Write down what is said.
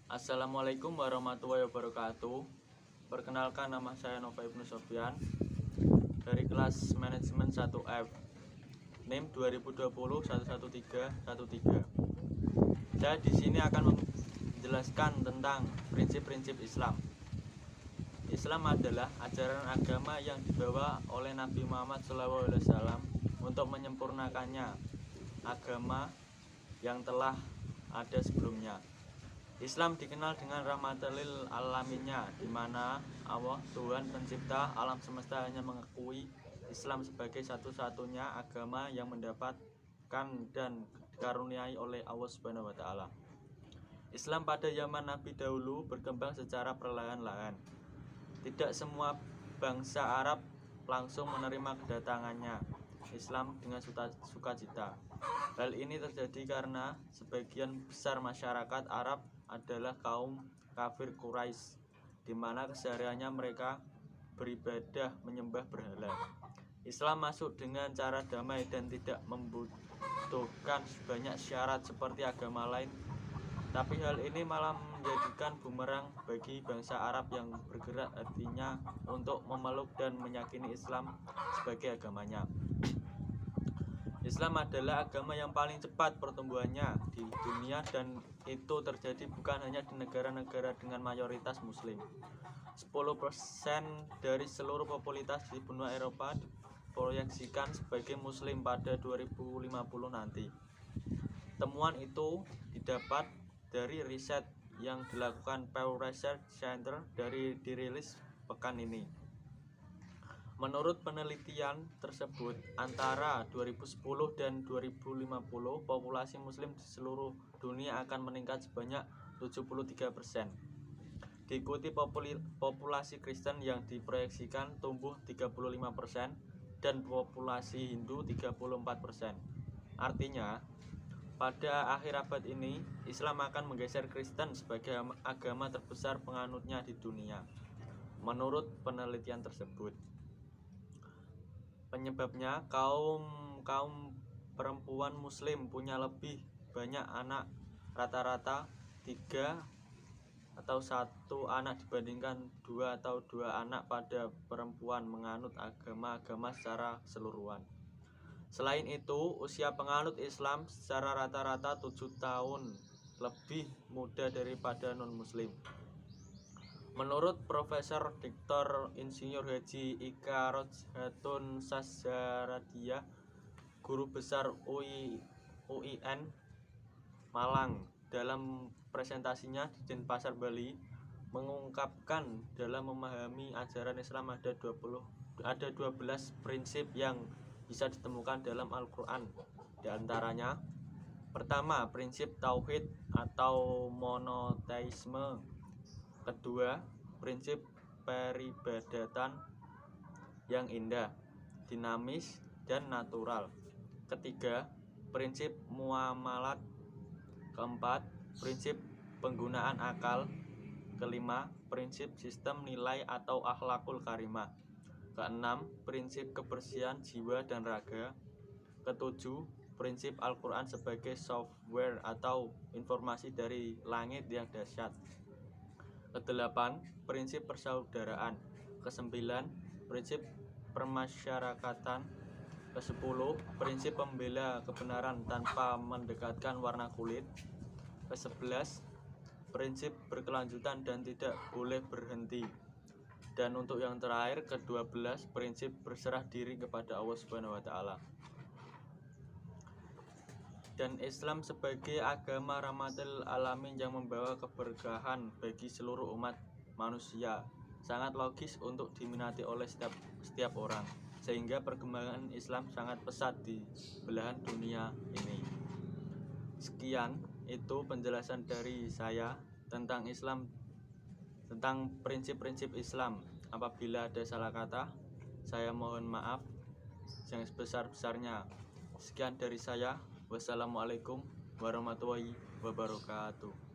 Assalamualaikum warahmatullahi wabarakatuh. Perkenalkan, nama saya Nova Ibnu Sofyan dari kelas manajemen 1F, NIM 2020-11313. Saya di sini akan menjelaskan tentang prinsip-prinsip Islam. Islam adalah ajaran agama yang dibawa oleh Nabi Muhammad SAW untuk menyempurnakannya agama yang telah ada sebelumnya. Islam dikenal dengan rahmatan lil alaminnya, di mana Allah, Tuhan pencipta alam semesta, hanya mengakui Islam sebagai satu-satunya agama yang mendapatkan dan dikaruniai oleh Allah Subhanahu wa taala. Islam pada zaman Nabi dahulu berkembang secara perlahan-lahan. Tidak semua bangsa Arab langsung menerima kedatangannya Islam dengan sukacita. Hal ini terjadi karena sebagian besar masyarakat Arab adalah kaum kafir Quraisy, di mana kesehariannya mereka beribadah menyembah berhala. Islam masuk dengan cara damai dan tidak membutuhkan banyak syarat seperti agama lain. Tapi hal ini malah menjadikan bumerang bagi bangsa Arab yang bergerak artinya untuk memeluk dan meyakini Islam sebagai agamanya. Islam adalah agama yang paling cepat pertumbuhannya di dunia, dan itu terjadi bukan hanya di negara-negara dengan mayoritas muslim. 10% dari seluruh popularitas di benua Eropa diproyeksikan sebagai muslim pada 2050 nanti. Temuan itu didapat dari riset yang dilakukan Pew Research Center dari dirilis pekan ini. Menurut penelitian tersebut, antara 2010 dan 2050, populasi muslim di seluruh dunia akan meningkat sebanyak 73%. Diikuti populasi Kristen yang diproyeksikan tumbuh 35% dan populasi Hindu 34%. Artinya, pada akhir abad ini, Islam akan menggeser Kristen sebagai agama terbesar penganutnya di dunia. Menurut penelitian tersebut, penyebabnya kaum perempuan muslim punya lebih banyak anak, rata-rata 3 atau 1 anak dibandingkan 2 atau 2 anak pada perempuan menganut agama-agama secara keseluruhan. Selain itu, usia penganut Islam secara rata-rata 7 tahun lebih muda daripada non-muslim. Menurut Profesor Dr. Insinyur Haji Ika Rojhatun Sazaradia, guru besar UIN Malang, dalam presentasinya di Denpasar, Bali, mengungkapkan dalam memahami ajaran Islam ada 12 prinsip yang bisa ditemukan dalam Al-Quran. Di antaranya, pertama, prinsip tauhid atau monoteisme. Kedua, prinsip peribadatan yang indah, dinamis, dan natural. Ketiga, prinsip muamalat. Keempat, prinsip penggunaan akal. Kelima, prinsip sistem nilai atau akhlakul karimah. Keenam, prinsip kebersihan jiwa dan raga. Ketujuh, prinsip Al-Quran sebagai software atau informasi dari langit yang dahsyat. Kedelapan, prinsip persaudaraan. Kesembilan, prinsip permasyarakatan. Kesepuluh, prinsip pembela kebenaran tanpa mendekatkan warna kulit. Kesebelas, prinsip berkelanjutan dan tidak boleh berhenti. Dan untuk yang terakhir, ke-12, prinsip berserah diri kepada Allah Subhanahu wa taala. Dan Islam sebagai agama rahmatil alamin yang membawa keberkahan bagi seluruh umat manusia sangat logis untuk diminati oleh setiap orang, sehingga perkembangan Islam sangat pesat di belahan dunia ini. Sekian itu penjelasan dari saya tentang Islam, tentang prinsip-prinsip Islam. Apabila ada salah kata, saya mohon maaf yang sebesar-besarnya. Sekian dari saya. Wassalamualaikum warahmatullahi wabarakatuh.